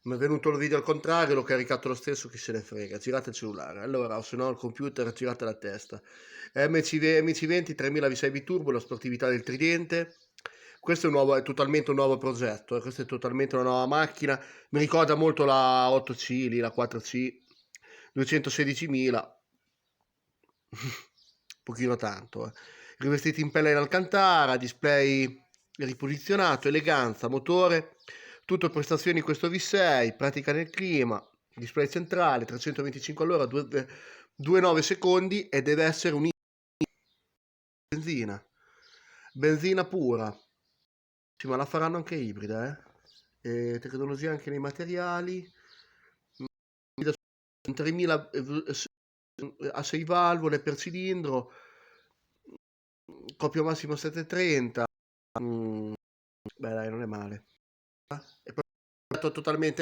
mi è venuto il video al contrario, l'ho caricato lo stesso, chi se ne frega, girate il cellulare, allora, o se no il computer, girate la testa. MC20 3000 V6 biturbo, la sportività del tridente. Questo è totalmente un nuovo progetto, questa è totalmente una nuova macchina, mi ricorda molto la 8C, lì, la 4C, 216.000, pochino tanto, rivestiti in pelle in alcantara, display riposizionato, eleganza, motore, tutto prestazioni questo V6, pratica nel clima, display centrale, 325 all'ora, 2,9 secondi e deve essere un benzina pura. Sì, ma la faranno anche ibrida, e tecnologia anche nei materiali, 3000 a 6 valvole per cilindro, coppia massimo 730. Beh dai, non è male. È totalmente